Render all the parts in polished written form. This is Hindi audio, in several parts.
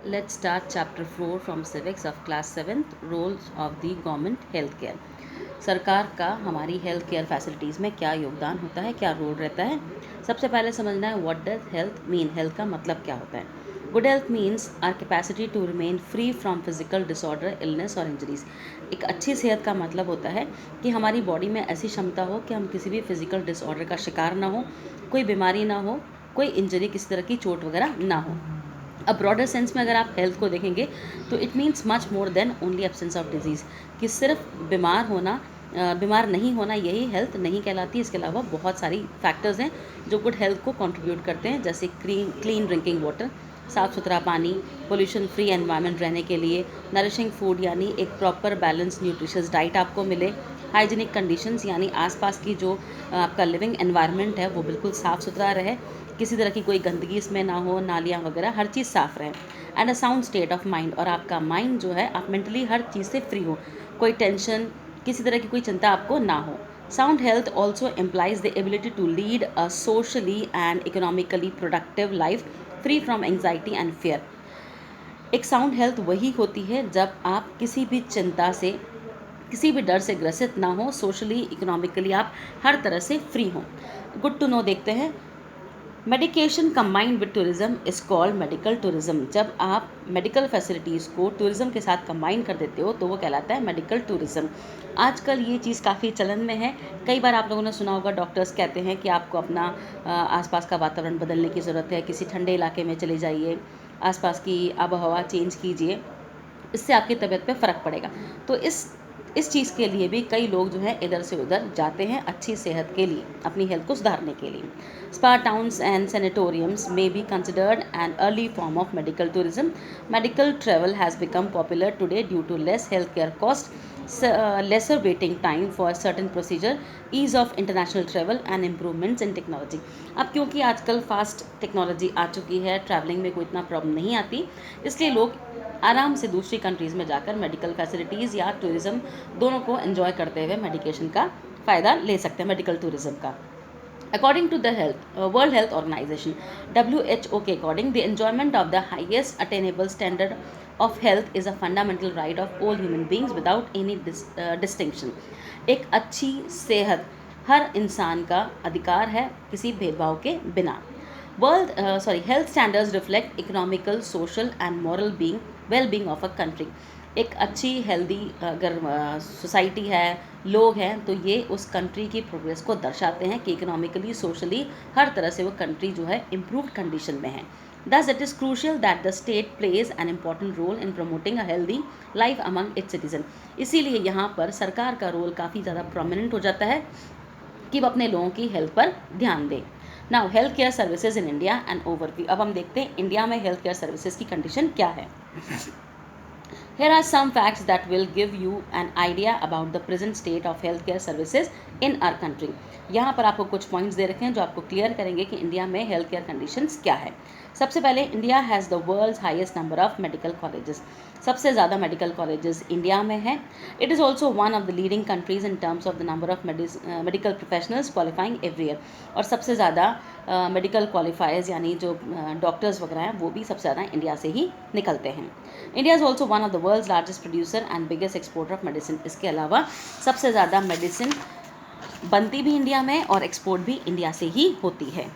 Let's start chapter 4 from civics of class 7th, roles of the government health care. सरकार का हमारी हेल्थ केयर फैसिलिटीज़ में क्या योगदान होता है, क्या रोल रहता है। सबसे पहले समझना है what does health mean, health का मतलब क्या होता है। Good health means our capacity to remain free from physical disorder, illness और इंजरीज। एक अच्छी सेहत का मतलब होता है कि हमारी बॉडी में ऐसी क्षमता हो कि हम किसी भी फिजिकल डिसऑर्डर का शिकार ना हो, कोई बीमारी ना हो, कोई इंजरी, किसी तरह की चोट वगैरह ना हो। अब ब्रॉडर सेंस में अगर आप हेल्थ को देखेंगे तो it means much more than only absence of disease, कि सिर्फ बीमार होना, बीमार नहीं होना यही हेल्थ नहीं कहलाती। इसके अलावा बहुत सारी फैक्टर्स हैं जो गुड हेल्थ को कंट्रीब्यूट करते हैं, जैसे क्लीन ड्रिंकिंग वाटर, साफ़ सुथरा पानी, पोल्यूशन फ्री एनवायरनमेंट रहने के लिए, नरिशिंग फूड यानी एक प्रॉपर बैलेंस न्यूट्रिशियस डाइट आपको मिले, हाइजीनिक कंडीशंस यानी आसपास की जो आपका लिविंग एनवायरनमेंट है वो बिल्कुल साफ़ सुथरा रहे, किसी तरह की कोई गंदगी इसमें ना हो, नालियाँ वगैरह हर चीज़ साफ़ रहे, and a sound state of mind, और आपका माइंड जो है आप मेंटली हर चीज़ से फ्री हो, कोई टेंशन, किसी तरह की कोई चिंता आपको ना हो। Sound health also implies the ability to lead a socially and economically productive life free from anxiety and fear. एक साउंड हेल्थ वही होती है जब आप किसी भी चिंता से, किसी भी डर से ग्रसित ना हो, सोशली इकोनॉमिकली आप हर तरह से फ्री हों। गुड टू नो देखते हैं। Medication combined with tourism is called medical tourism. जब आप मेडिकल फैसिलिटीज़ को टूरिज्म के साथ कंबाइन कर देते हो तो वो कहलाता है मेडिकल टूरिज्म। आजकल ये चीज़ काफ़ी चलन में है। कई बार आप लोगों ने सुना होगा डॉक्टर्स कहते हैं कि आपको अपना आसपास का वातावरण बदलने की ज़रूरत है, किसी ठंडे इलाके में चले जाइए, आसपास की आबोहवा चेंज कीजिए, इससे आपकी तबीयत पे फ़र्क पड़ेगा। तो इस चीज़ के लिए भी कई लोग जो है इधर से उधर जाते हैं अच्छी सेहत के लिए, अपनी हेल्थ को सुधारने के लिए। Spa towns and sanatoriums may be considered an early form of medical tourism. Medical travel has become popular today due to less health care cost, lesser waiting time for certain procedure, ease of international travel and improvements in technology। अब क्योंकि आजकल फास्ट टेक्नोलॉजी आ चुकी है, ट्रैवलिंग में कोई इतना प्रॉब्लम नहीं आती, इसलिए लोग आराम से दूसरी कंट्रीज़ में जाकर मेडिकल फैसिलिटीज़ या टूरिज़्म दोनों को एंजॉय करते हुए मेडिकेशन का फ़ायदा ले सकते हैं, मेडिकल टूरिज़्म का। According to the World Health Organization (WHO) के according, the enjoyment of the highest attainable standard of health is a fundamental right of all human beings without any distinction। एक अच्छी सेहत हर इंसान का अधिकार है किसी भेदभाव के बिना। Health standards reflect economical, social and moral well-being of a country। एक अच्छी हेल्दी अगर सोसाइटी है, लोग हैं, तो ये उस कंट्री की प्रोग्रेस को दर्शाते हैं कि इकोनॉमिकली, सोशली हर तरह से वो कंट्री जो है इम्प्रूव्ड कंडीशन में है। Thus, it is crucial that the state plays an important role in promoting a healthy life among its citizens। इसीलिए यहाँ पर सरकार का रोल काफ़ी ज़्यादा प्रोमिनेंट हो जाता है कि वो अपने लोगों की हेल्थ पर ध्यान दें। Now health care services in India and overview. अब हम देखते हैं इंडिया में हेल्थ केयर सर्विसेज की कंडीशन क्या है। Here are some facts that will give you an idea about the present state of healthcare services in our country। यहाँ पर आपको कुछ पॉइंट्स दे रखे हैं जो आपको क्लियर करेंगे कि इंडिया में हेल्थ केयर कंडीशंस क्या है। सबसे पहले, India has the world's highest number of medical colleges. सबसे ज़्यादा मेडिकल कॉलेजेस इंडिया में है। It is also one of the leading countries in terms of the number of medical professionals qualifying every year. और सबसे ज़्यादा मेडिकल क्वालिफायर्स यानी जो डॉक्टर्स वगैरह हैं वो भी सबसे ज़्यादा इंडिया से ही निकलते हैं। India is also one of the world's largest producer and biggest exporter of medicine. इसके अलावा सबसे ज़्यादा मेडिसिन बनती भी इंडिया में और एक्सपोर्ट भी इंडिया से ही होती है।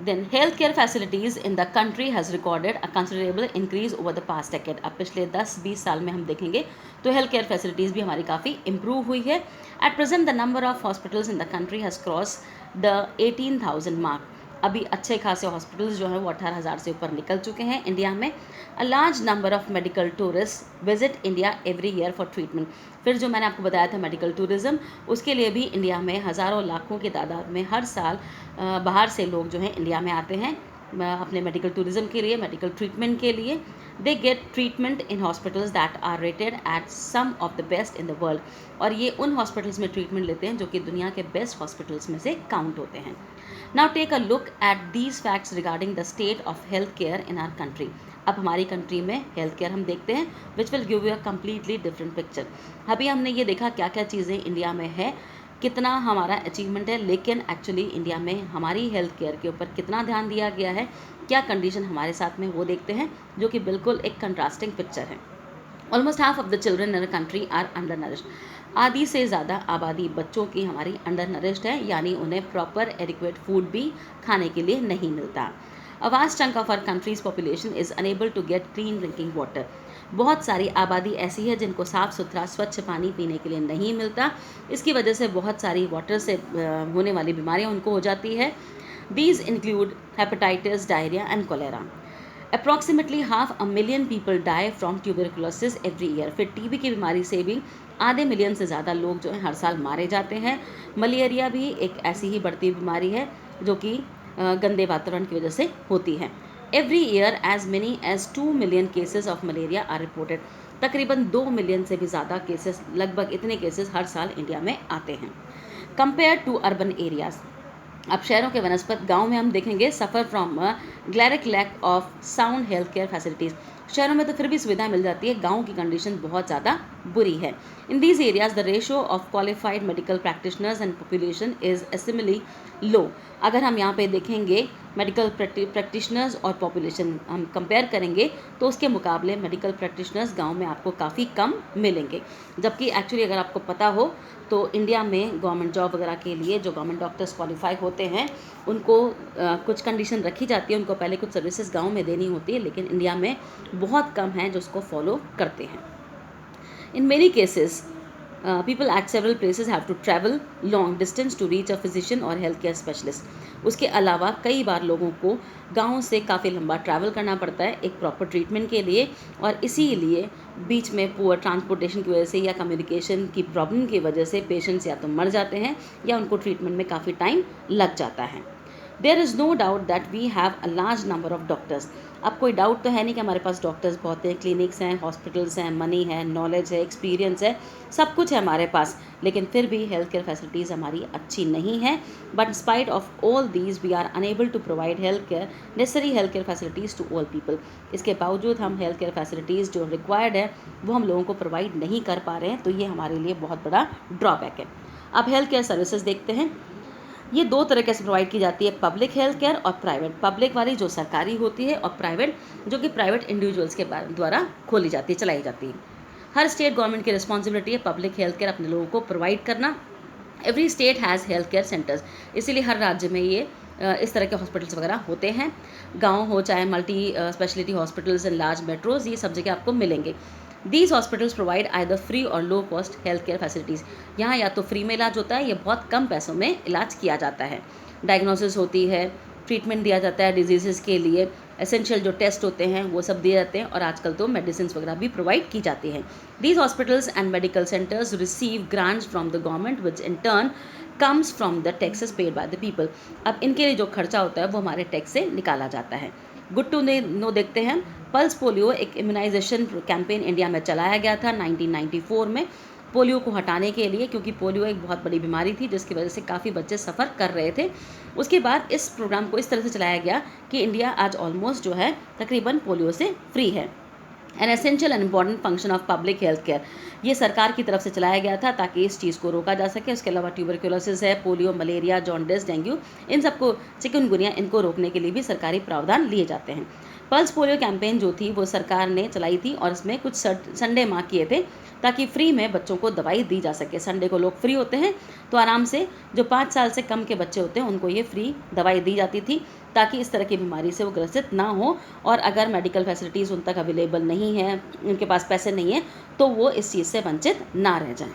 Then healthcare facilities in the country has recorded a considerable increase over the past decade। अब पिछले 10-20 साल में हम देखेंगे तो हेल्थ केयर फैसिलिटीज़ भी हमारी काफ़ी इम्प्रूव हुई है। At present the number of hospitals in the country has cross the 18,000 mark. अभी अच्छे खासे हॉस्पिटल्स जो हैं वो 18,000 से ऊपर निकल चुके हैं इंडिया में। अ large number of medical tourist visit India every year for treatment. फिर जो मैंने आपको बताया था मेडिकल टूरिज़्म, उसके लिए भी इंडिया में हज़ारों लाखों की तादाद में हर साल बाहर से लोग जो हैं इंडिया में आते हैं अपने मेडिकल टूरिज़्म के लिए, मेडिकल ट्रीटमेंट के लिए। They get treatment in hospitals that are rated at some of the best in the world. और ये उन हॉस्पिटल्स में ट्रीटमेंट लेते हैं जो कि दुनिया के बेस्ट हॉस्पिटल्स में से काउंट होते हैं। Now take a look at these facts regarding the state of health care in our country. अब हमारी कंट्री में हेल्थ केयर हम देखते हैं, which will give you a completely different picture. अभी हमने ये देखा क्या क्या चीज़ें इंडिया में है कितना हमारा अचीवमेंट है, लेकिन एक्चुअली इंडिया में हमारी हेल्थ केयर के ऊपर कितना ध्यान दिया गया है, क्या कंडीशन हमारे साथ में, वो देखते हैं, जो कि बिल्कुल एक कंट्रास्टिंग पिक्चर है। Almost half of the children in a country are undernourished. आधी से ज़्यादा आबादी बच्चों की हमारी अंडर नरिश्ड है, यानी उन्हें प्रॉपर एडिक्वेट फूड भी खाने के लिए नहीं मिलता। A vast chunk of our country's population is unable to get clean drinking water. बहुत सारी आबादी ऐसी है जिनको साफ़ सुथरा स्वच्छ पानी पीने के लिए नहीं मिलता। इसकी वजह से बहुत सारी वाटर से होने वाली बीमारियां उनको हो जाती है। These include hepatitis, diarrhoea and cholera. Approximately 500,000 people die from tuberculosis every year. फिर टीबी की बीमारी से भी आधे मिलियन से ज़्यादा लोग जो है हर साल मारे जाते हैं। मलेरिया भी एक ऐसी ही बढ़ती बीमारी है जो कि गंदे वातावरण की वजह से होती है। Every year as many as 2 million cases of malaria are reported. तकरीबन 2 मिलियन से भी ज़्यादा केसेस, लगभग इतने केसेस हर साल इंडिया में आते हैं। कंपेयर टू अर्बन एरियाज़, अब शहरों के वनस्पत गांव में हम देखेंगे suffer from glaring lack of sound health care facilities. शहरों में तो फिर भी सुविधा मिल जाती है, गांव की कंडीशन बहुत ज़्यादा बुरी है। In these areas the ratio of qualified medical practitioners and population is abysmally low. अगर हम यहाँ पे देखेंगे मेडिकल प्रैक्टिशनर्स और पॉपुलेशन हम कंपेयर करेंगे तो उसके मुकाबले मेडिकल प्रैक्टिशनर्स गांव में आपको काफ़ी कम मिलेंगे। जबकि एक्चुअली अगर आपको पता हो तो इंडिया में गवर्नमेंट जॉब वगैरह के लिए जो गवर्नमेंट डॉक्टर्स क्वालिफाई होते हैं उनको कुछ कंडीशन रखी जाती है, उनको पहले कुछ सर्विसेज गांव में देनी होती है, लेकिन इंडिया में बहुत कम हैं जो उसको फॉलो करते हैं। In many cases people at several places have to travel long distance to reach a physician or healthcare specialist। उसके अलावा कई बार लोगों को गाँव से काफ़ी लंबा ट्रैवल करना पड़ता है एक प्रॉपर ट्रीटमेंट के लिए, और इसीलिए बीच में पुअर ट्रांसपोर्टेशन की वजह से या कम्युनिकेशन की प्रॉब्लम की वजह से पेशेंट्स या तो मर जाते हैं या उनको ट्रीटमेंट में काफ़ी टाइम लग जाता है। There is no doubt that we have a large number of doctors. अब कोई डाउट तो है नहीं कि हमारे पास डॉक्टर्स बहुत हैं, क्लिनिक्स हैं, हॉस्पिटल्स हैं, मनी है, नॉलेज है, एक्सपीरियंस है, सब कुछ है हमारे पास, लेकिन फिर भी हेल्थ केयर फैसिलिटीज़ हमारी अच्छी नहीं है। But spite of all these we are unable to provide health care necessary health care facilities to all people. इसके बावजूद हम हेल्थ केयर फैसिलिटीज़ जो रिक्वायर्ड है वो हम लोगों को प्रोवाइड नहीं कर पा रहे हैं, तो ये हमारे लिए बहुत बड़ा ड्रॉबैक है। अब हेल्थ केयर सर्विसेज देखते हैं। ये दो तरीके से प्रोवाइड की जाती है, पब्लिक हेल्थ केयर और प्राइवेट। पब्लिक वाली जो सरकारी होती है और प्राइवेट जो कि प्राइवेट इंडिविजुअल्स के द्वारा खोली जाती है, चलाई जाती है। हर स्टेट गवर्नमेंट की रिस्पॉन्सिबिलिटी है पब्लिक हेल्थ केयर अपने लोगों को प्रोवाइड करना। Every state has health care centres, इसीलिए हर राज्य में ये इस तरह के हॉस्पिटल्स वगैरह होते हैं। गांव हो चाहे multi speciality hospitals and large metros, ये सब जगह आपको मिलेंगे। These hospitals provide either free और low cost health care facilities. यहाँ या तो फ्री में इलाज होता है या बहुत कम पैसों में इलाज किया जाता है। डायग्नोसिस होती है, ट्रीटमेंट दिया जाता है डिजीज़ के लिए, एसेंशियल जो टेस्ट होते हैं वो सब दिए जाते हैं, और आजकल तो मेडिसिन वगैरह भी प्रोवाइड की जाती हैं। These hospitals and medical centres receive grants from the government which in turn comes from the taxes paid by the people. अब इनके लिए जो खर्चा होता है वो हमारे टैक्स से निकाला जाता है। गुड टू नो देखते हैं। पल्स पोलियो एक इम्यूनाइजेशन कैंपेन इंडिया में चलाया गया था 1994 में पोलियो को हटाने के लिए, क्योंकि पोलियो एक बहुत बड़ी बीमारी थी जिसकी वजह से काफ़ी बच्चे सफ़र कर रहे थे। उसके बाद इस प्रोग्राम को इस तरह से चलाया गया कि इंडिया आज ऑलमोस्ट जो है तकरीबन पोलियो से फ्री है। An essential and important function of public health care, ये सरकार की तरफ से चलाया गया था ताकि इस चीज़ को रोका जा सके। उसके अलावा ट्यूबरकुलोसिस है, पोलियो, मलेरिया, जॉन्डिस, डेंगू, इन सबको, चिकनगुनिया, इनको रोकने के लिए भी सरकारी प्रावधान लिए जाते हैं। पल्स पोलियो कैंपेन जो थी वो सरकार ने चलाई थी और इसमें कुछ संडे मार्क किए थे ताकि फ्री में बच्चों को दवाई दी जा सके। संडे को लोग फ्री होते हैं तो आराम से जो 5 साल से कम के बच्चे होते हैं उनको ये फ्री दवाई दी जाती थी ताकि इस तरह की बीमारी से वो ग्रसित ना हो, और अगर मेडिकल फैसिलिटीज़ उन तक अवेलेबल नहीं है, उनके पास पैसे नहीं है, तो वो इस चीज़ से वंचित ना रह जाएं।